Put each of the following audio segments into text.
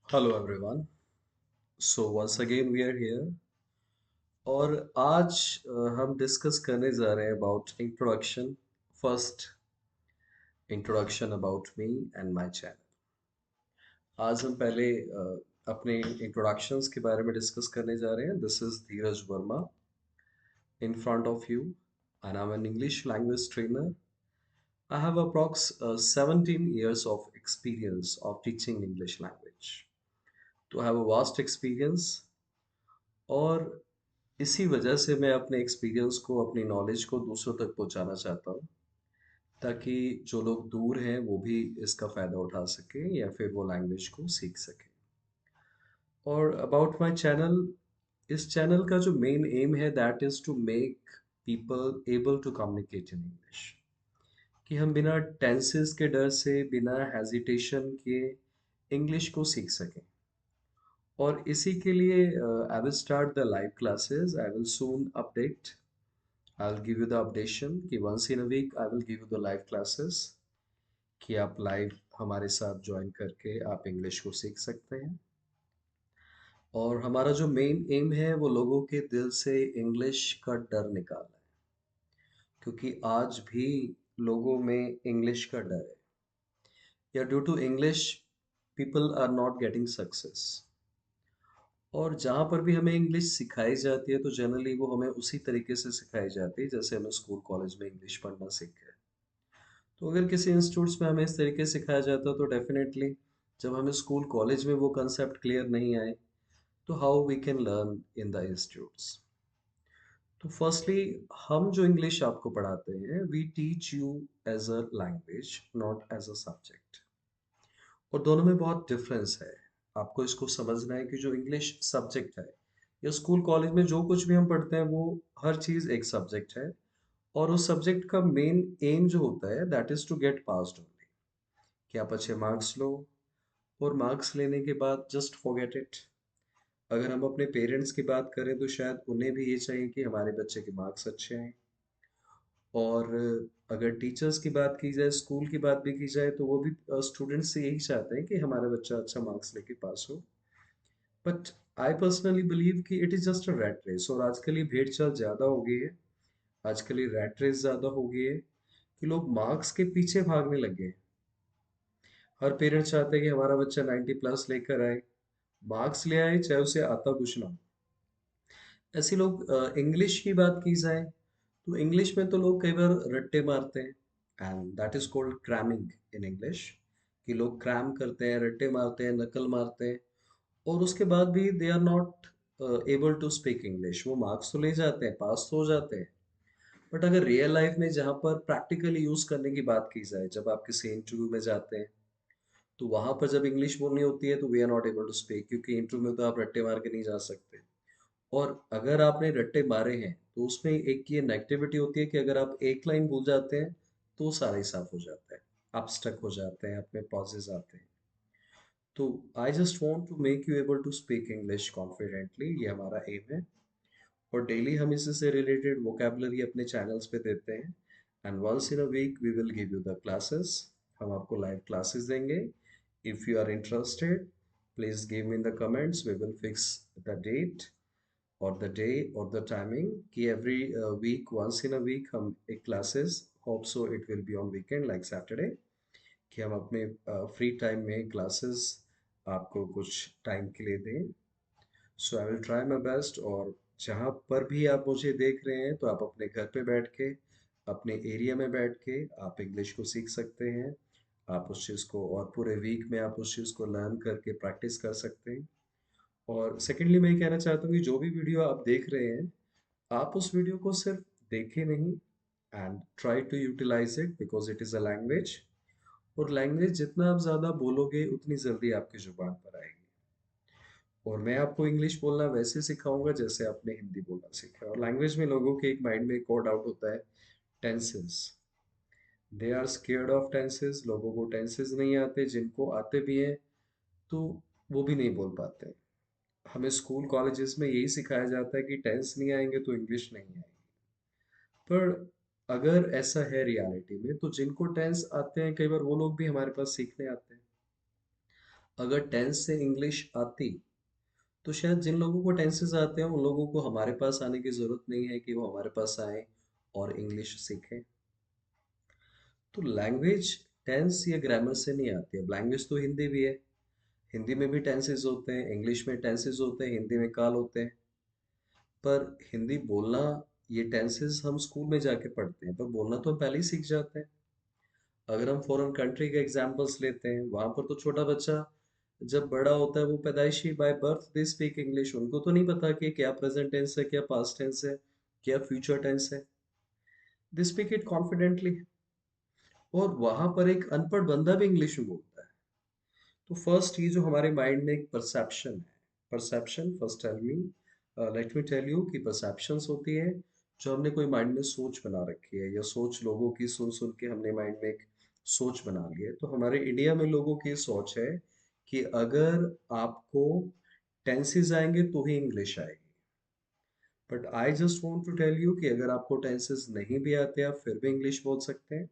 Hello everyone. So once again we are here और आज हम डिस्कस करने जा रहे हैं about introduction. First introduction about me and my channel. आज हम पहले अपने इंट्रोडक्शंस के बारे में डिस्कस करने जा रहे हैं। This is Dheeraj Verma in front of you and I am an English language trainer. I have approx 17 years of experience of teaching English language. To have a vast experience और इसी वजह से मैं अपने एक्सपीरियंस को, अपनी नॉलेज को दूसरों तक पहुंचाना चाहता हूँ, ताकि जो लोग दूर हैं वो भी इसका फ़ायदा उठा सकें या फिर वो लैंग्वेज को सीख सकें. और अबाउट माय चैनल, इस चैनल का जो मेन एम है that is to make people able to communicate in English. कि हम बिना टेंसेस के डर से, बिना हेजिटेशन के इंग्लिश को सीख सकें. और इसी के लिए I will start the live classes. I will soon update. I'll give you the updation कि once in a week I will give you the live classes कि आप लाइव हमारे साथ ज्वाइन करके आप इंग्लिश को सीख सकते हैं. और हमारा जो मेन एम है वो लोगों के दिल से इंग्लिश का डर निकालना है, क्योंकि आज भी लोगों में इंग्लिश का डर है, या due to English people are not getting success. और जहाँ पर भी हमें इंग्लिश सिखाई जाती है तो जनरली वो हमें उसी तरीके से सिखाई जाती है जैसे हमें स्कूल कॉलेज में इंग्लिश पढ़ना सीखे. तो अगर किसी इंस्टीट्यूट्स में हमें इस तरीके से सिखाया जाता तो डेफिनेटली जब हमें स्कूल कॉलेज में वो कंसेप्ट क्लियर नहीं आए तो how we can learn in the institutes. तो फर्स्टली हम जो इंग्लिश आपको पढ़ाते हैं we teach you as a language, not as a subject. और दोनों में बहुत डिफरेंस है. आपको इसको समझना है कि जो इंग्लिश सब्जेक्ट है या स्कूल कॉलेज में जो कुछ भी हम पढ़ते हैं वो हर चीज़ एक सब्जेक्ट है. और उस सब्जेक्ट का मेन एम जो होता है that is to get passed only, कि आप अच्छे मार्क्स लो. और मार्क्स लेने के बाद जस्ट फॉरगेट इट. अगर हम अपने पेरेंट्स की बात करें तो शायद उन्हें भी ये चाहिए कि हमारे बच्चे के मार्क्स अच्छे आएं. और अगर टीचर्स की बात की जाए, स्कूल की बात भी की जाए, तो वो भी स्टूडेंट्स से यही चाहते हैं कि हमारा बच्चा अच्छा मार्क्स लेके पास हो. बट आई पर्सनली बिलीव कि it is just a rat race. और आजकल ये भेड़ चाल ज़्यादा हो गई है. आजकल ये रैट रेस ज़्यादा हो गई है कि लोग मार्क्स के पीछे भागने लगे हैं. हर पेरेंट्स चाहते हैं कि हमारा बच्चा 90 प्लस लेकर आए, मार्क्स ले आए, चाहे उसे आता कुछ ना हो. ऐसे लोग, इंग्लिश की बात की जाए तो इंग्लिश में तो लोग कई बार रट्टे मारते हैं, and that is called cramming in English. कि लोग क्रैम करते हैं, रट्टे मारते हैं, नकल मारते हैं, और उसके बाद भी they are not able to speak English. वो मार्क्स तो ले जाते हैं, पास तो हो जाते हैं, बट अगर रियल लाइफ में जहाँ पर प्रैक्टिकली यूज करने की बात की जाए, जब आप किसी इंटरव्यू में जाते हैं तो वहां पर जब इंग्लिश बोलनी होती है तो we are not able to speak, क्योंकि इंटरव्यू में तो आप रट्टे मार के नहीं जा सकते. और अगर आपने रट्टे मारे हैं तो उसमें एक ये नेगेटिविटी होती है कि अगर आप एक लाइन भूल जाते हैं तो सारा ही साफ हो जाता है. आप स्टक हो जाते हैं, अपने पॉजेज आते हैं. तो I just want to make you able to speak English confidently, ये हमारा एम है. और डेली हम इसी से रिलेटेड वोकेबलरी अपने चैनल्स पे देते हैं. And once in a week we will give you the classes. हम आपको लाइव क्लासेस देंगे. If you are interested, please give me in the comments. We will fix the date और the day और the timing कि every week, once in a week हम एक classes, hope so it will be on weekend like Saturday, कि हम अपने free time में classes आपको कुछ टाइम के लिए दें. So I will try my best. और जहाँ पर भी आप मुझे देख रहे हैं तो आप अपने घर पे बैठ के, अपने एरिया में बैठ के आप इंग्लिश को सीख सकते हैं. आप उस चीज़ को, और पूरे वीक में आप उस चीज़ को लर्न करके प्रैक्टिस कर सकते हैं. और सेकेंडली मैं ये कहना चाहता हूँ कि जो भी वीडियो आप देख रहे हैं, आप उस वीडियो को सिर्फ देखें नहीं, and try to utilize it because it is a language. और लैंग्वेज जितना आप ज़्यादा बोलोगे उतनी जल्दी आपकी जुबान पर आएगी. और मैं आपको इंग्लिश बोलना वैसे सिखाऊंगा जैसे आपने हिंदी बोलना सीखा है. और लैंग्वेज में लोगों के एक माइंड में एक और डाउट होता है, tenses. They are scared of tenses. लोगों को टेंसेस नहीं आते, जिनको आते भी हैं तो वो भी नहीं बोल पाते. हमें स्कूल कॉलेजेस में यही सिखाया जाता है कि टेंस नहीं आएंगे तो इंग्लिश नहीं आएगी. पर अगर ऐसा है रियलिटी में, तो जिनको टेंस आते हैं कई बार वो लोग भी हमारे पास सीखने आते हैं. अगर टेंस से इंग्लिश आती तो शायद जिन लोगों को टेंसेस आते हैं उन लोगों को हमारे पास आने की जरूरत नहीं है कि वो हमारे पास आए और इंग्लिश सीखें। तो लैंग्वेज टेंस या ग्रामर से नहीं आती है। लैंग्वेज तो हिंदी भी है, हिंदी में भी टेंसेस होते हैं, इंग्लिश में टेंसेस होते हैं, हिंदी में काल होते हैं। पर हिंदी बोलना, ये टेंसेस हम स्कूल में जाके पढ़ते हैं, पर बोलना तो हम पहले ही सीख जाते हैं। अगर हम फॉरेन कंट्री के एग्जांपल्स लेते हैं, वहां पर तो छोटा बच्चा जब बड़ा होता है वो पैदाइशी by birth they speak English. उनको तो नहीं पता कि क्या प्रेजेंट टेंस है, क्या पास्ट टेंस है, क्या फ्यूचर टेंस है। They speak it confidently. और वहां पर एक अनपढ़ बंदा भी इंग्लिश में बोलता है। तो फर्स्ट ये जो हमारे माइंड में एक परसेप्शन है, perception first tell me, let me tell you कि परसेप्शंस होती है जो हमने कोई माइंड में सोच बना रखी है, या सोच लोगों की सुन सुन के हमने माइंड में एक सोच बना ली है। तो हमारे इंडिया में लोगों की सोच है कि अगर आपको टेंसेस आएंगे तो ही इंग्लिश आएगी। But I just want to tell you कि अगर आपको टेंसेस नहीं भी आते आप फिर भी इंग्लिश बोल सकते हैं।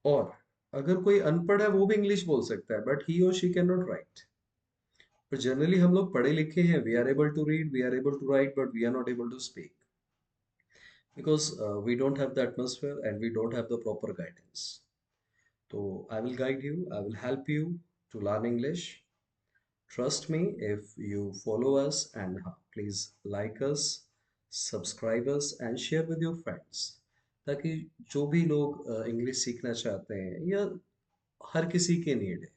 और अगर कोई अनपढ़ है वो भी इंग्लिश बोल सकता है, बट ही और शी कैन नॉट राइट। पर जनरली हम लोग पढ़े लिखे हैं, we are able to read, we are able to write, but we are not able to speak because we don't have the atmosphere and we don't have the proper guidance. So I will guide you, I will help you to learn English. Trust me if you follow us, and please like us, subscribe us and share with your friends, ताकि जो भी लोग English सीखना चाहते हैं या हर किसी के नीड है,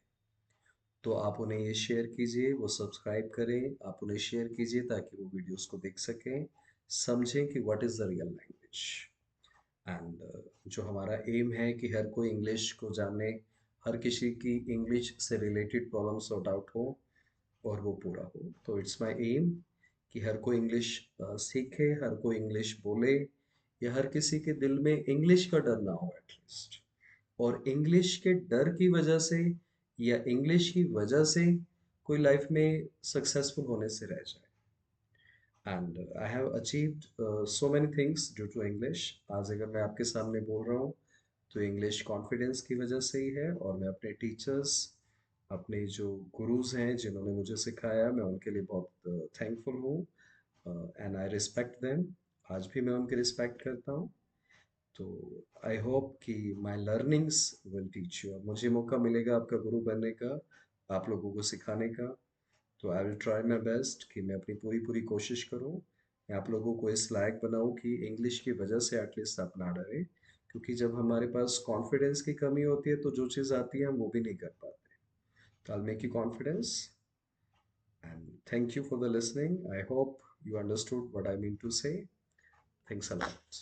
तो आप उन्हें ये शेयर कीजिए, वो सब्सक्राइब करें, आप उन्हें शेयर कीजिए ताकि वो वीडियोस को देख सकें, समझें कि what is the real language. And जो हमारा एम है कि हर कोई इंग्लिश को जाने, हर किसी की इंग्लिश से रिलेटेड प्रॉब्लम सॉर्ट आउट हो और वो पूरा हो। तो इट्स माय एम कि हर कोई इंग्लिश सीखे, हर कोई इंग्लिश बोले, या हर किसी के दिल में इंग्लिश का डर ना हो एटलीस्ट, और इंग्लिश के डर की वजह से या इंग्लिश की वजह से कोई लाइफ में सक्सेसफुल होने से रह जाए। And I have achieved so many things due to English. आज अगर मैं आपके सामने बोल रहा हूँ तो इंग्लिश कॉन्फिडेंस की वजह से ही है, और मैं अपने टीचर्स, अपने जो गुरुज हैं जिन्होंने मुझे सिखाया, मैं उनके लिए बहुत थैंकफुल हूँ, एंड आई रिस्पेक्ट देम। आज भी मैं उनकी रिस्पेक्ट करता हूँ। तो आई होप कि माई लर्निंग्स विल टीच यू। मुझे मौका मिलेगा आपका गुरु बनने का, आप लोगों को सिखाने का। तो आई विल ट्राई माई बेस्ट कि मैं अपनी पूरी पूरी कोशिश करूँ, मैं आप लोगों को इस लायक बनाऊँ कि इंग्लिश की वजह से एटलीस्ट आप ना डरें। क्योंकि जब हमारे पास कॉन्फिडेंस की कमी होती है तो जो चीज़ आती है हम वो भी नहीं कर पाते। तो I make you confidence, and thank you for the listening. I hope you understood what I mean to say. Thanks a lot.